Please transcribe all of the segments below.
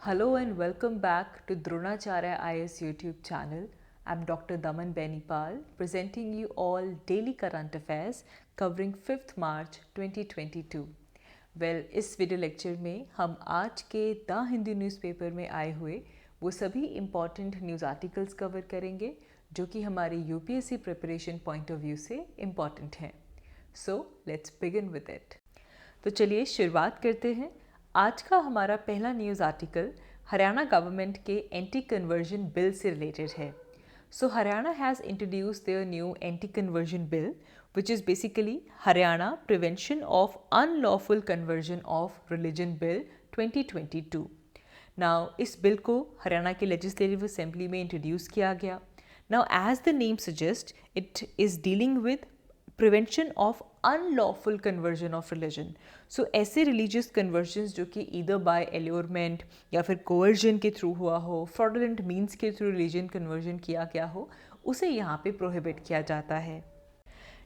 Hello and welcome back to Dronacharya IS YouTube channel. I'm Dr. Daman Benipal presenting you all daily current affairs covering 5th March 2022. इस video lecture में हम आज के the Hindu newspaper में आए हुए वो सभी इम्पॉर्टेंट न्यूज़ आर्टिकल्स कवर करेंगे जो कि हमारे UPSC preparation point of view से इम्पॉर्टेंट हैं. So let's begin with it. तो चलिए शुरुआत करते हैं. आज का हमारा पहला न्यूज़ आर्टिकल हरियाणा गवर्नमेंट के एंटी कन्वर्जन बिल से रिलेटेड है. So Haryana has introduced their new anti conversion bill which is basically Haryana Prevention of Unlawful Conversion of Religion Bill 2022. Now इस बिल को हरियाणा के लेजिस्लेटिव असेंबली में इंट्रोड्यूस किया गया. Now as the name suggests, it is dealing with prevention of unlawful conversion of religion. So ऐसे religious convergence जो कि either by एल्योरमेंट या फिर कोवर्जन के थ्रू हुआ हो, फ्रॉडुलेंट मीन्स के थ्रू रिलीजन कन्वर्जन किया गया हो, उसे यहाँ पे प्रोहिबिट किया जाता है.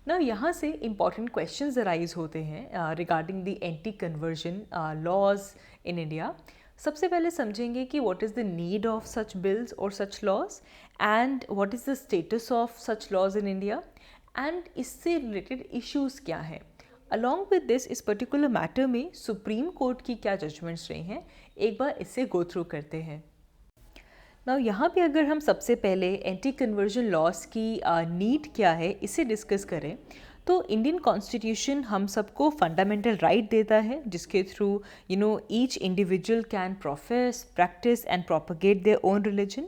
ना यहाँ से इम्पॉर्टेंट क्वेश्चंस अराइज होते हैं regarding the anti conversion laws in India. सबसे पहले समझेंगे कि what is the need of such bills और such laws and what is the status of such laws in India and इससे रिलेटेड इश्यूज़ क्या हैं. अलॉन्ग विद दिस इस particular matter में सुप्रीम कोर्ट की क्या जजमेंट्स रही हैं, एक बार इससे गो थ्रू करते हैं. नाउ यहाँ पे अगर हम सबसे पहले एंटी कन्वर्जन लॉस की नीड क्या है इसे डिस्कस करें तो इंडियन कॉन्स्टिट्यूशन हम सबको फंडामेंटल राइट देता है जिसके through each individual can profess, practice and propagate their own religion.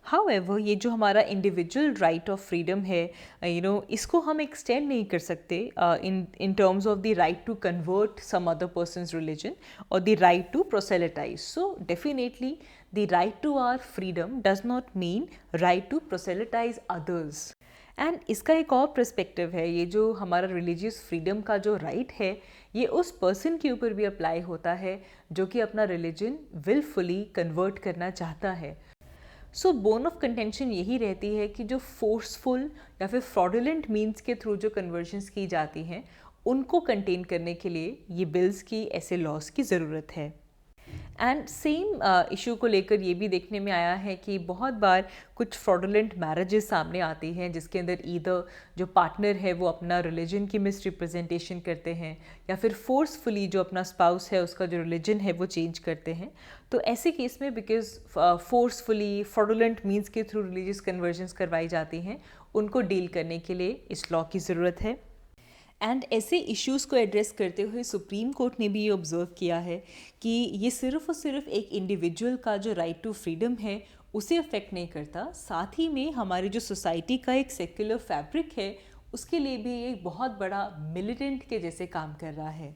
However ये जो हमारा इंडिविजुअल राइट ऑफ फ्रीडम है इसको हम एक्सटेंड नहीं कर सकते in terms of the right to convert some other person's religion और the right to proselytise. So definitely the right to our freedom does not mean right to proselytise others. And इसका एक और perspective है, ये जो हमारा religious freedom का जो राइट है ये उस पर्सन के ऊपर भी अप्लाई होता है जो कि अपना रिलीजन विलफुली कन्वर्ट करना चाहता है. सो बोन ऑफ कंटेंशन यही रहती है कि जो फोर्सफुल या फिर फ्रॉडुलेंट मीन्स के थ्रू जो कन्वर्जन्स की जाती हैं उनको कंटेन करने के लिए ये बिल्स की ऐसे लॉज की ज़रूरत है. एंड सेम इशू को लेकर ये भी देखने में आया है कि बहुत बार कुछ फ्रॉडुलेंट मैरिजेस सामने आती हैं जिसके अंदर ईदर जो पार्टनर है वो अपना रिलीजन की मिस रिप्रेजेंटेशन करते हैं या फिर फोर्सफुली जो अपना स्पाउस है उसका जो रिलीजन है वो चेंज करते हैं. तो ऐसे केस में बिकॉज फोर्सफुली फ्रॉडुलेंट मीन्स के थ्रू रिलीजियस कन्वर्जन्स करवाई जाती हैं उनको डील करने के लिए इस लॉ की ज़रूरत है. एंड ऐसे इश्यूज़ को एड्रेस करते हुए सुप्रीम कोर्ट ने भी ये ऑब्ज़र्व किया है कि ये सिर्फ और सिर्फ एक इंडिविजुअल का जो राइट टू फ्रीडम है उसे अफेक्ट नहीं करता, साथ ही में हमारी जो सोसाइटी का एक सेक्युलर फैब्रिक है उसके लिए भी ये बहुत बड़ा मिलिटेंट के जैसे काम कर रहा है.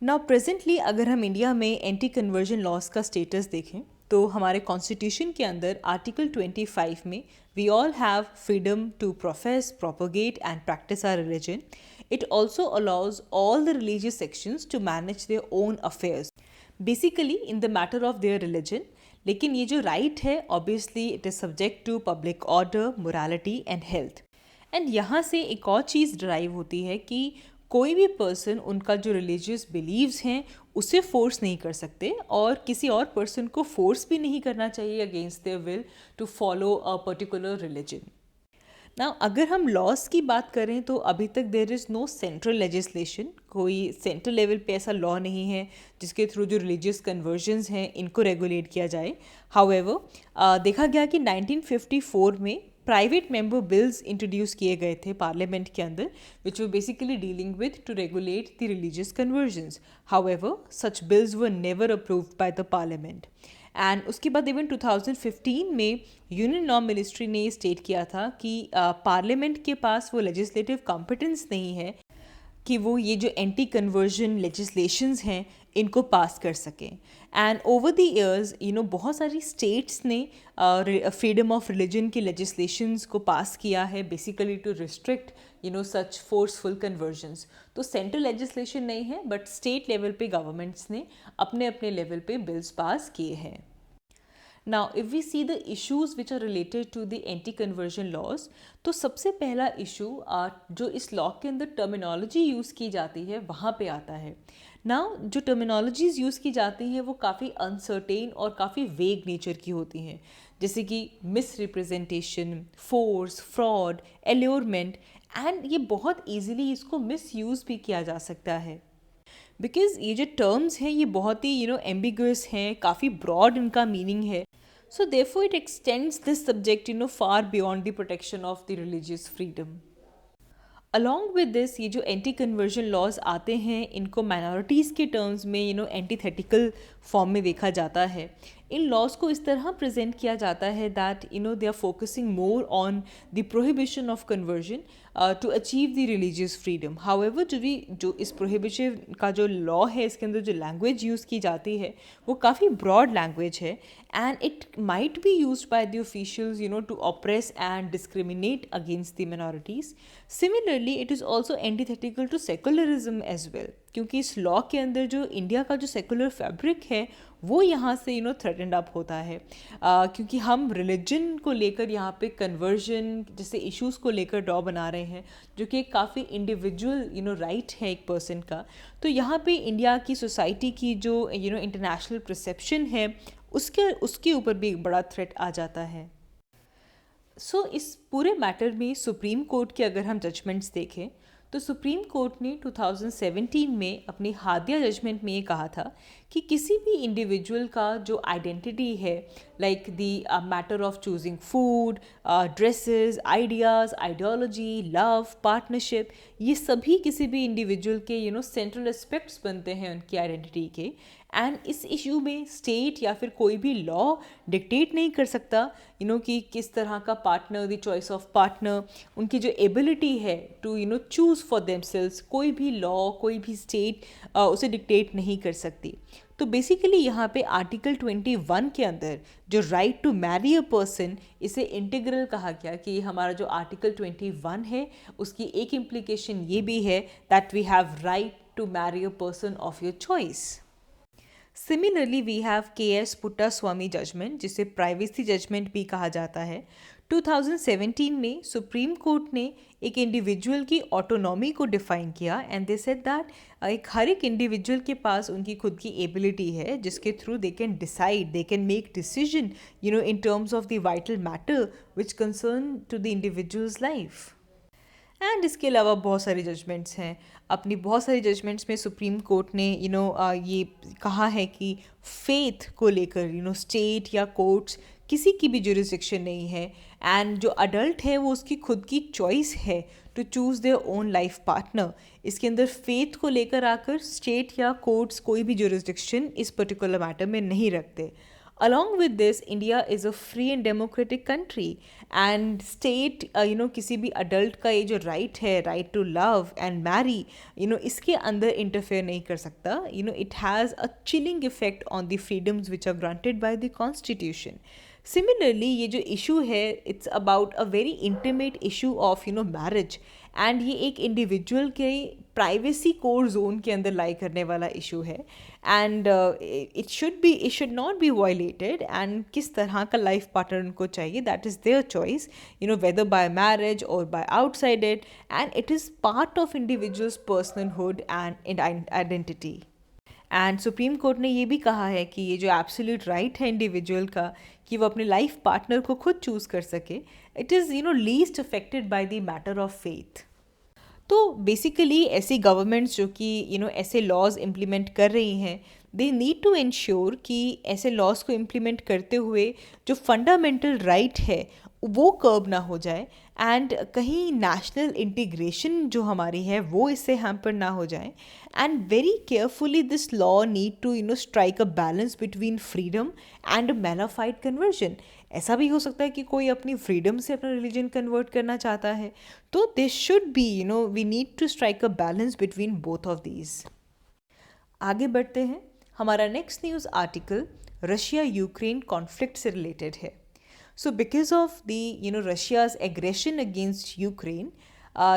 नाउ प्रेजेंटली अगर हम इंडिया में एंटी कन्वर्जन लॉज का स्टेटस देखें तो हमारे कॉन्स्टिट्यूशन के अंदर आर्टिकल 25 में we all have freedom to profess, propagate and practice our religion. It also allows all the religious sections to manage their own affairs basically in the matter of their religion. लेकिन ये जो right है obviously it is subject to public order, morality and health. And यहाँ से एक और चीज़ drive होती है कि कोई भी पर्सन उनका जो रिलीजियस बिलीव्स हैं उसे फोर्स नहीं कर सकते और किसी और पर्सन को फोर्स भी नहीं करना चाहिए against their will to follow a particular religion. ना अगर हम लॉज की बात करें तो अभी तक there is no central legislation, कोई सेंट्रल लेवल पे ऐसा लॉ नहीं है जिसके थ्रू जो रिलीजियस कन्वर्जन्स हैं इनको रेगुलेट किया जाए. हाउएवर देखा गया कि 1954 में प्राइवेट मेंबर बिल्स इंट्रोड्यूस किए गए थे पार्लियामेंट के अंदर which were basically dealing with to regulate the religious conversions. However such bills were never approved by the parliament. And उसके बाद इवन 2015 में यूनियन लॉ मिनिस्ट्री ने स्टेट किया था कि पार्लियामेंट के पास वो लेजिस्लेटिव कॉम्पिटेंस नहीं है कि वो ये जो एंटी कन्वर्जन लेजिस्लेशंस हैं इनको पास कर सकें. एंड ओवर द ईयर्स बहुत सारी स्टेट्स ने फ्रीडम ऑफ रिलीजन की लेजिस्लेशंस को पास किया है basically to restrict such forceful conversions. तो सेंट्रल लेजिस्लेशन नहीं है बट स्टेट लेवल पे गवर्नमेंट्स ने अपने अपने लेवल पे बिल्स पास किए हैं. Now, if we see the issues which are related to the anti-conversion laws, तो सबसे पहला इशू जो इस लॉ के अंदर टर्मिनोलॉजी यूज़ की जाती है वहाँ पे आता है. नाउ जो टर्मिनोलॉजीज़ यूज़ की जाती हैं वो काफ़ी अनसर्टेन और काफ़ी वेग नेचर की होती हैं, जैसे कि misrepresentation, force, fraud, allurement, and ये बहुत ईजिली इसको मिस यूज़ भी किया जा सकता है। बिकॉज ये जो टर्म्स हैं ये बहुत ही एम्बिगुअस हैं, काफ़ी ब्रॉड इनका मीनिंग है। So therefore it extends this subject far beyond the protection of the religious freedom. Along with this ये जो एंटी कन्वर्जन लॉज आते हैं इनको माइनॉरिटीज़ के टर्म्स में एंटीथेटिकल फॉर्म में देखा जाता है। इन लॉज को इस तरह प्रेजेंट किया जाता है that they are focusing more on the prohibition of conversion to achieve the religious freedom. However जो इस प्रोहिबिशन का जो लॉ है इसके अंदर जो लैंग्वेज यूज़ की जाती है वो काफ़ी ब्रॉड लैंग्वेज है, and it might be used by the officials to oppress and discriminate against the minorities. Similarly, it is also antithetical to secularism as well, क्योंकि इस लॉ के अंदर जो इंडिया का जो सेकुलर फैब्रिक है वो यहाँ से थ्रेटन्ड अप होता है, क्योंकि हम रिलीजन को लेकर यहाँ पे कन्वर्जन जैसे इश्यूज़ को लेकर लॉ बना रहे हैं जो कि काफ़ी इंडिविजुअल राइट है एक पर्सन का। तो यहाँ पे इंडिया की सोसाइटी की जो इंटरनेशनल परसेप्शन है उसके ऊपर भी एक बड़ा थ्रेट आ जाता है। सो इस पूरे मैटर में सुप्रीम कोर्ट के अगर हम जजमेंट्स देखें तो सुप्रीम कोर्ट ने 2017 में अपनी हादिया जजमेंट में ये कहा था कि किसी भी इंडिविजुअल का जो आइडेंटिटी है, like the matter of choosing food, dresses, ideas, ideology, love, partnership, ये सभी किसी भी इंडिविजुअल के सेंट्रल एस्पेक्ट्स बनते हैं उनकी आइडेंटिटी के। एंड इस इशू में स्टेट या फिर कोई भी लॉ डिक्टेट नहीं कर सकता कि किस तरह का partner, the choice of partner, उनकी जो एबिलिटी है टू चूज़ फॉर देमसेल्व्स, कोई भी लॉ, कोई भी स्टेट उसे डिक्टेट नहीं कर सकती। तो बेसिकली यहाँ पे आर्टिकल 21 के अंदर जो right to marry a person, इसे इंटीग्रल कहा गया कि हमारा जो आर्टिकल 21 है उसकी एक इम्प्लीकेशन ये भी है that we have right to marry a person of your choice. Similarly we have KS Puttaswamy judgement, जिसे प्राइवेसी जजमेंट भी कहा जाता है। 2017 में सुप्रीम कोर्ट ने एक इंडिविजुअल की ऑटोनॉमी को डिफाइन किया एंड दे सेड दैट हर एक इंडिविजुअल के पास उनकी खुद की एबिलिटी है जिसके through they can decide, they can make decision in terms of the vital matter which concern to the individual's life. And इसके अलावा बहुत सारी जजमेंट्स हैं। अपनी बहुत सारी जजमेंट्स में सुप्रीम कोर्ट ने ये कहा है कि फेथ को लेकर स्टेट या कोर्ट्स किसी की भी जुरिस्डिक्शन नहीं है, एंड जो अडल्ट है वो उसकी खुद की चॉइस है to choose their own life partner. इसके अंदर फेथ को लेकर आकर स्टेट या कोर्ट्स कोई भी जुरिस्डिक्शन इस पर्टिकुलर मैटर में नहीं रखते। Along with this, India is a free and democratic country, and state किसी भी adult का ये जो right है, right to love and marry, इसके अंदर interfere नहीं कर सकता। it has a chilling effect on the freedoms which are granted by the constitution. Similarly, ये जो issue है, it's about a very intimate issue of marriage, and ये एक इंडिविजुअल के प्राइवेसी कोर जोन के अंदर लाई करने वाला इशू है, and it should not be violated. And किस तरह का लाइफ पार्टनर उनको चाहिए, that is their choice, whether by marriage और by outside it, and it is part of individuals personhood and identity. And Supreme Court ने ये भी कहा है कि ये जो एब्सोल्यूट राइट है इंडिविजुअल का कि वो अपने लाइफ पार्टनर को खुद चूज़ कर सके, it is least affected by the matter of faith. तो बेसिकली ऐसी गवर्नमेंट्स जो कि ऐसे लॉज इम्प्लीमेंट कर रही हैं, दे नीड टू इंश्योर कि ऐसे लॉज को इम्प्लीमेंट करते हुए जो फंडामेंटल राइट है वो कर्ब ना हो जाए, एंड कहीं नेशनल इंटीग्रेशन जो हमारी है वो इससे हैम्पर ना हो जाए। And very carefully this law need to strike a balance between freedom and malafide conversion. ऐसा भी हो सकता है कि कोई अपनी फ्रीडम से अपना रिलीजन कन्वर्ट करना चाहता है, तो this should be we need to strike a balance between both of these. आगे बढ़ते हैं। हमारा next news article Russia Ukraine conflict से रिलेटेड है। So because of the Russia's aggression against Ukraine,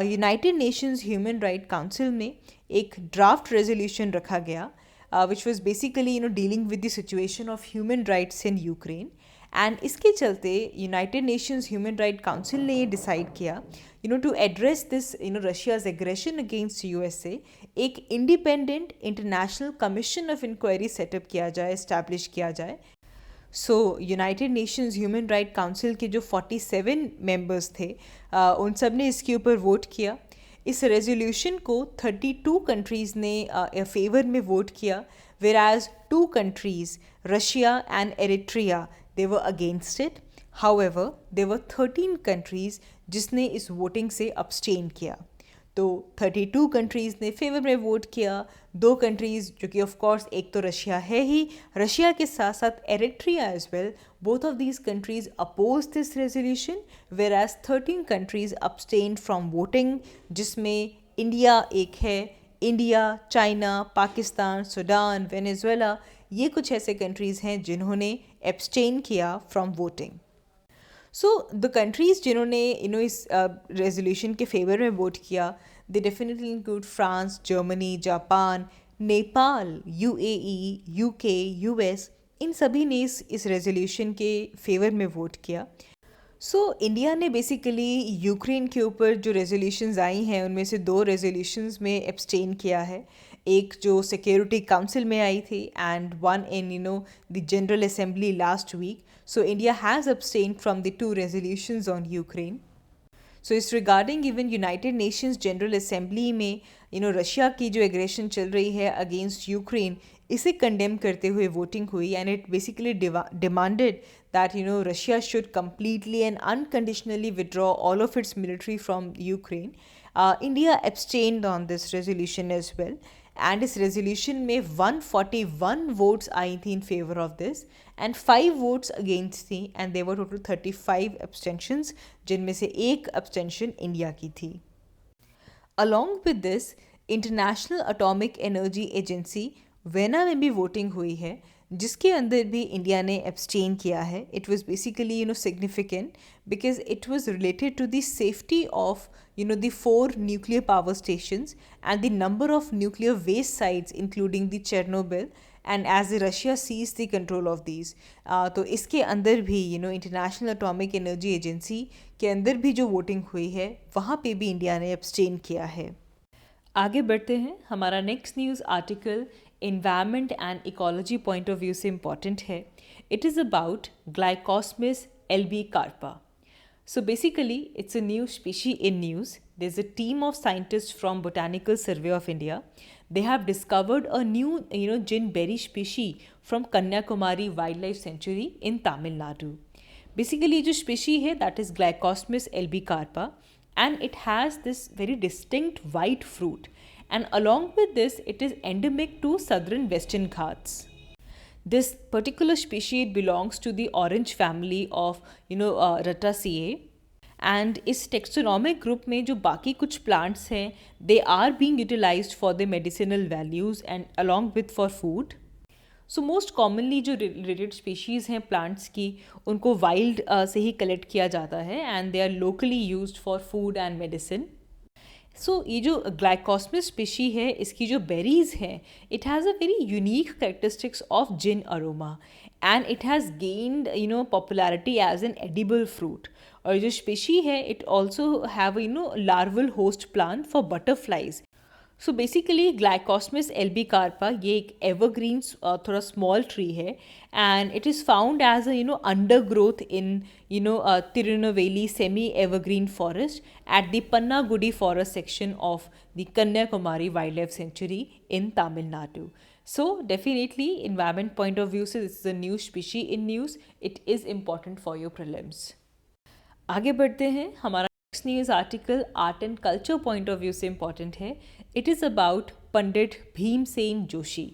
United Nations human right council में एक draft resolution रखा गया which was basically dealing with the situation of human rights in Ukraine. And इसके चलते United Nations human right Council ने ये decide किया to address this Russia's aggression against USA, एक independent international commission of inquiry set up किया जाए, establish किया जाए. So United Nations human right Council के जो 47 मेंबर्स थे उन सब ने इसके ऊपर वोट किया. इस रेजोल्यूशन को 32 कंट्रीज़ ने फेवर में वोट किया, whereas 2 countries, Russia and Eritrea, they were against it. However, there were 13 countries जिसने इस वोटिंग से abstain किया. तो 32 कंट्रीज़ ने फेवर में वोट किया. 2 कंट्रीज़ जो कि ऑफ कोर्स एक तो रशिया है ही, रशिया के साथ साथ Eritrea as well, both of these countries oppose this resolution, whereas 13 countries abstained from voting, जिसमें इंडिया एक है. India, China, Pakistan, Sudan, Venezuela, ये कुछ ऐसे कंट्रीज़ हैं जिन्होंने एब्सटेन किया from voting. So the countries जिन्होंने इस रेजोल्यूशन के फेवर में वोट किया, they definitely include France, Germany, Japan, Nepal, UAE, UK, US. इन सभी ने इस रेजोल्यूशन के फेवर में वोट किया. सो इंडिया ने बेसिकली यूक्रेन के ऊपर जो रेजोल्यूशंस आई हैं उनमें से 2 रेजोल्यूशंस में एब्सटेन किया है. एक जो सिक्योरिटी काउंसिल में आई थी and one in the General Assembly last week. So India has abstain from the 2 resolutions on Ukraine. So इस regarding even United Nations General Assembly में रशिया की जो एग्रेशन चल रही है अगेंस्ट यूक्रेन, इसे कंडेम करते हुए वोटिंग हुई. And it basically demanded that Russia should completely and unconditionally withdraw all of its military from Ukraine. India abstained on this resolution as well, and इस resolution में 141 votes आई थी in favor of this and 5 votes against थी, and there were total 35 abstentions, जिनमें से एक abstention India की थी. Along with this, international atomic energy agency vena में भी वोटिंग हुई है, जिसके अंदर भी इंडिया ने एब्सटेन किया है. It was basically significant because it was related to the safety of the 4 nuclear power stations and the number of nuclear waste sites including the Chernobyl, and as Russia seize the control of these. तो इसके अंदर भी international atomic energy agency के अंदर भी जो voting हुई है वहाँ पे भी इंडिया ने एब्सटेन किया है. आगे बढ़ते हैं. हमारा next news article environment and ecology point of view से इम्पॉर्टेंट है. It is about Glycosmis albicarpa. So basically, it's a new species in news. There's a team of scientists from Botanical Survey of India. They have discovered a new, gin berry species from Kanyakumari Wildlife Sanctuary in Tamil Nadu. Basically, जो species है that is Glycosmis albicarpa, and it has this very distinct white fruit. And along with this, it is endemic to southern Western Ghats. This particular species belongs to the orange family of Rataceae, and इस taxonomic group में जो बाकी कुछ plants हैं, they are being utilized for their medicinal values and along with for food. So most commonly जो related species हैं plants की, उनको wild से ही collect किया जाता है and they are locally used for food and medicine. सो ये जो ग्लाइकोस्मिस स्पीशी है, इसकी जो बेरीज हैं, it has a very unique characteristics of gin aroma and it has gained popularity as an edible fruit. और जो स्पीशी है it also have larval host plant for butterflies. So basically Glycosmis albicarpa ये एक evergreen थोड़ा small tree है and it is found as undergrowth in Tirunelveli semi evergreen forest at the Pannagudi forest section of the Kanyakumari wildlife sanctuary in Tamil Nadu. So definitely environment point of view से this is a new species in news. It is important for your prelims. आगे बढ़ते हैं. हमारा next news article art and culture point of view से important है. It is about Pandit Bhimsen Joshi.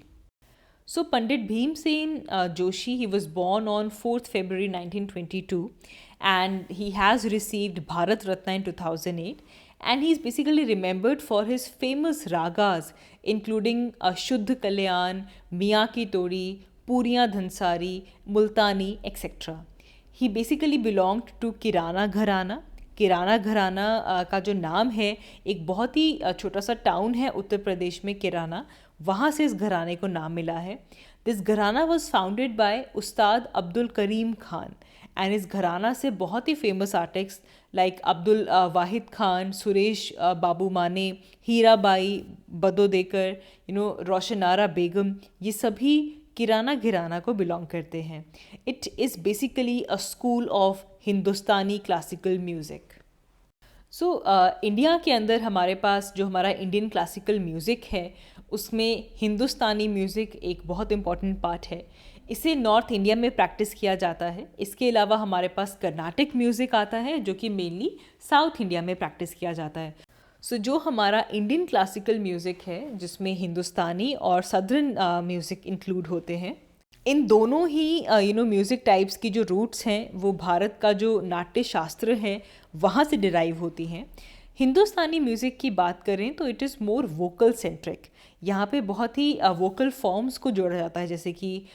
So Pandit Bhimsen Joshi, he was born on 4th February 1922 and he has received Bharat Ratna in 2008, and he is basically remembered for his famous ragas including Shuddh Kalyan, Miyan Ki Todi, Puriyan Dhansari, Multani, etc. He basically belonged to Kirana Gharana. किराना घराना का जो नाम है, एक बहुत ही छोटा सा town है उत्तर प्रदेश में किराना, वहाँ से इस घराने को नाम मिला है. दिस घराना was founded by Ustad Abdul Karim Khan, and इस घराना से बहुत ही फेमस आर्टिस्ट लाइक अब्दुल वाहिद खान, सुरेश बाबू माने, हीराबाई बदोदेकर, रोशनारा बेगम, ये सभी किराना घराना को बिलोंग करते हैं. It is basically a school of Hindustani classical music. So India के अंदर हमारे पास जो हमारा इंडियन क्लासिकल म्यूज़िक है उसमें हिंदुस्तानी म्यूज़िक एक बहुत इम्पॉर्टेंट पार्ट है. इसे नॉर्थ इंडिया में प्रैक्टिस किया जाता है. इसके अलावा हमारे पास कर्नाटिक म्यूज़िक आता है जो कि मेनली साउथ इंडिया में प्रैक्टिस किया जाता है. सो जो हमारा इंडियन क्लासिकल म्यूज़िक है जिसमें हिंदुस्तानी और सदर्न म्यूज़िक इंक्लूड होते हैं, इन दोनों ही म्यूज़िक टाइप्स की जो रूट्स हैं वो भारत का जो नाट्य शास्त्र है वहाँ से डिराइव होती हैं. हिंदुस्तानी म्यूज़िक की बात करें तो it is more vocal centric. यहाँ पे बहुत ही वोकल फॉर्म्स को जोड़ा जाता है, जैसे कि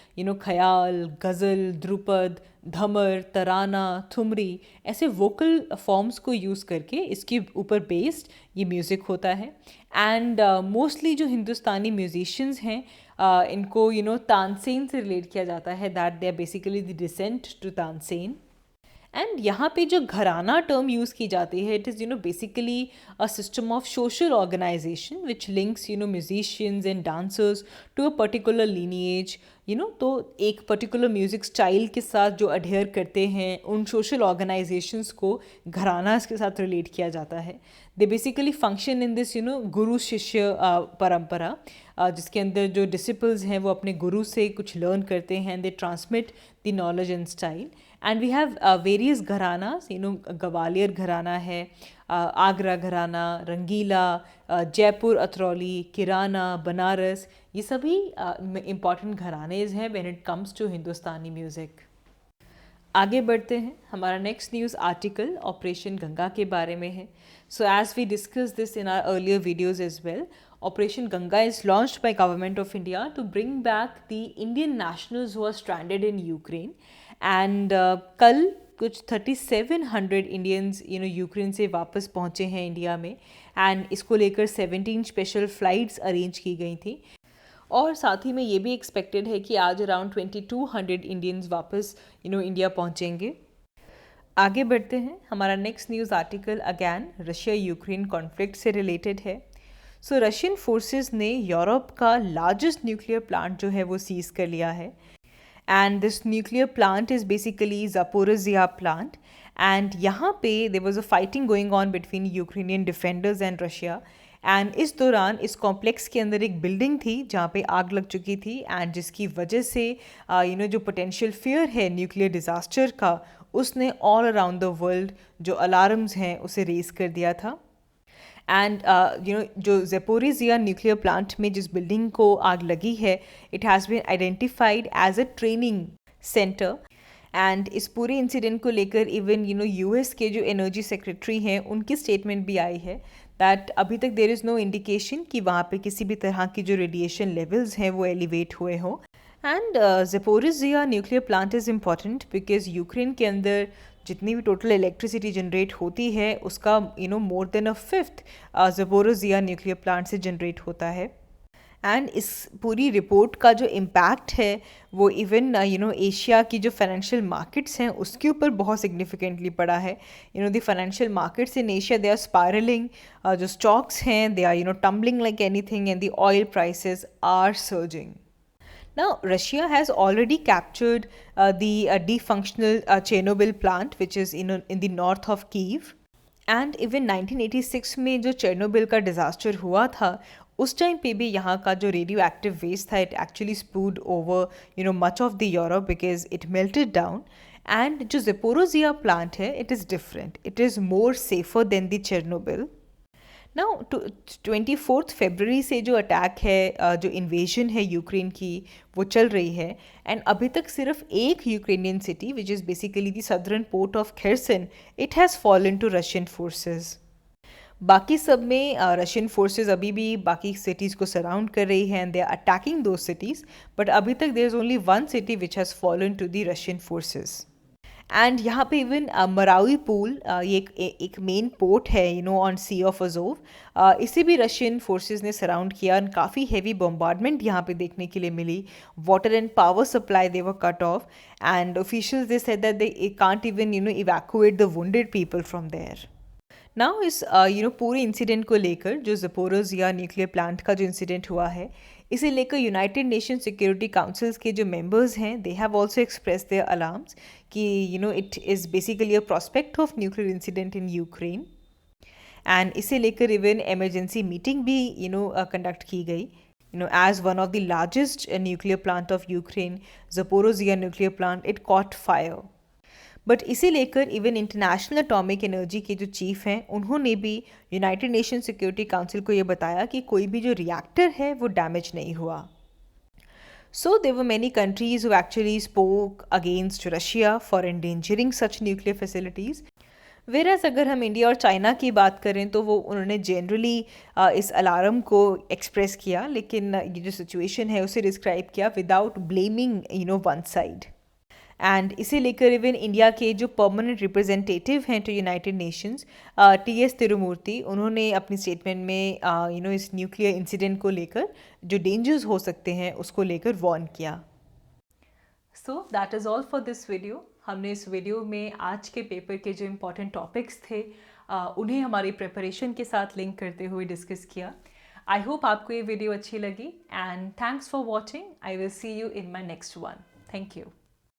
ख्याल, गज़ल, ध्रुपद, धमर, तराना, ठुमरी, ऐसे वोकल फॉर्म्स को यूज़ करके इसके ऊपर बेस्ड ये म्यूज़िक होता है. एंड मोस्टली जो हिंदुस्तानी म्यूजिशियंस हैं इनको तानसेन से रिलेट किया जाता है, that they are basically the descent to Tansen. And यहाँ पे जो घराना टर्म यूज़ की जाती है, it is basically a system of social organisation which links musicians and dancers to a particular lineage. तो एक पर्टिकुलर म्यूज़िक स्टाइल के साथ जो अडेयर करते हैं उन सोशल ऑर्गेनाइजेशंस को घरानास के साथ रिलेट किया जाता है. They basically function in this गुरु शिष्य परंपरा, जिसके अंदर जो डिसिपल्स हैं वो अपने गुरु से कुछ लर्न करते हैं. They transmit the knowledge and style. And we have various gharanas. Gwalior gharana है, आगरा घराना, रंगीला, जयपुर अतरौली, किराना, बनारस, ये सभी इम्पॉर्टेंट घरानेज हैं when it comes to Hindustani music. आगे बढ़ते हैं. हमारा next news article operation Ganga के बारे में है. So as we discuss this in our earlier videos as well, operation Ganga is launched by government of India to bring back the Indian nationals who are stranded in Ukraine. And कल कुछ 3700 Indians Ukraine से वापस पहुँचे हैं India में. And इसको लेकर 17 special flights arrange की गई थी. और साथ ही में ये भी एक्सपेक्टेड है कि आज अराउंड 2200 इंडियंस वापस इंडिया पहुँचेंगे. आगे बढ़ते हैं. हमारा next news article again Russia Ukraine conflict से रिलेटेड है. सो रशियन फोर्सेस ने यूरोप का लार्जेस्ट न्यूक्लियर प्लांट जो है वो सीज़ कर लिया है. And this nuclear plant is basically Zaporizhzhia plant. And यहाँ पे there was a fighting going on between Ukrainian defenders and Russia. And इस दौरान इस कॉम्प्लेक्स के अंदर एक बिल्डिंग थी जहाँ पे आग लग चुकी थी, एंड जिसकी वजह से जो पोटेंशियल फियर है न्यूक्लियर डिज़ास्टर का, उसने ऑल अराउंड द वर्ल्ड जो अलार्म्स हैं उसे रेज कर दिया था. एंड जो ज़ेपोरिज़िया न्यूक्लियर प्लांट में जिस बिल्डिंग को आग लगी है, it has been identified as a training centre. And इस पूरे इंसिडेंट को लेकर इवन यूएस के जो एनर्जी सेक्रेटरी हैं उनकी स्टेटमेंट भी आई है दैट अभी तक देयर इज़ नो इंडिकेशन कि वहाँ पे किसी भी तरह की जो रेडिएशन लेवल्स हैं वो एलिवेट हुए हों. And Zaporizhzhia nuclear plant is important because Ukraine के अंदर जितनी भी टोटल इलेक्ट्रिसिटी जनरेट होती है उसका more than a fifth Zaporizhzhia nuclear plant से जनरेट होता है. एंड इस पूरी रिपोर्ट का जो इम्पैक्ट है वो इवन एशिया की जो फाइनेंशियल मार्केट्स हैं उसके ऊपर बहुत सिग्निफिकेंटली पड़ा है. The financial markets in Asia they are spiralling. जो स्टॉक्स हैं they are tumbling like anything, and the oil prices are surging. Now, Russia has already captured the defunctional Chernobyl plant, which is in the north of Kyiv. And even 1986 में जो Chernobyl का disaster हुआ था उस time पे भी यहाँ का जो रेडियो एक्टिव वेस्ट था it actually spewed over much of the Europe because it melted down. And जो ज़ेपोरिज़िया प्लांट है it is different, it is more safer than the Chernobyl. Now 24 फरवरी से जो अटैक है, जो इन्वेजन है Ukraine की, वो चल रही है. एंड अभी तक सिर्फ एक Ukrainian city which is basically the southern port of Kherson, it has fallen to Russian forces. बाकी सब में रशियन फोर्सेस अभी भी बाकी सिटीज़ को सराउंड कर रही हैं एंड दे आर अटैकिंग दो सिटीज़, बट अभी तक there is only one city which has fallen to the Russian forces. And यहाँ पे इवन मरावी पूल ये एक मेन पोर्ट है ऑन सी ऑफ अजोव, इसे भी रशियन फोर्सेस ने सराउंड किया और काफ़ी हैवी बम्बार्डमेंट यहाँ पे देखने के लिए मिली. Water and power supply they were cut off and officials they said that they can't even evacuate the wounded people from there. Now इस पूरे इंसिडेंट को लेकर जो ज़पोरोजिया न्यूक्लियर प्लांट का जो इंसिडेंट हुआ है, इसे लेकर यूनाइटेड नेशन सिक्योरिटी काउंसिल्स के जो मेंबर्स हैं they have also express their alarms कि it is basically a prospect of nuclear incident in Ukraine. And इसे लेकर इवन इमरजेंसी मीटिंग भी कंडक्ट की गई. As one of the largest nuclear plant of Ukraine, Zaporozhye nuclear plant, it caught fire. But इसे लेकर even international atomic energy के जो chief हैं उन्होंने भी यूनाइटेड नेशन सिक्योरिटी काउंसिल को ये बताया कि कोई भी जो रिएक्टर है वो डैमेज नहीं हुआ. So there were many countries who actually spoke against Russia for endangering such nuclear facilities. Whereas अगर हम इंडिया और चाइना की बात करें तो वो उन्होंने जनरली इस अलार्म को एक्सप्रेस किया, लेकिन ये जो सिचुएशन है उसे डिस्क्राइब किया without blaming one side. And इसे लेकर इवन इंडिया के जो परमानेंट रिप्रेजेंटेटिव हैं to United Nations T S. Tirumurti, उन्होंने अपनी स्टेटमेंट में इस न्यूक्लियर इंसिडेंट को लेकर जो डेंजर्स हो सकते हैं उसको लेकर वार्न किया. So that is all for this video. हमने इस वीडियो में आज के पेपर के जो इम्पोर्टेंट टॉपिक्स थे उन्हें हमारी प्रिपरेशन के साथ लिंक करते हुए डिस्कस किया. आई होप आपको ये वीडियो अच्छी लगी and thanks for watching. I will see you in my next one. Thank you.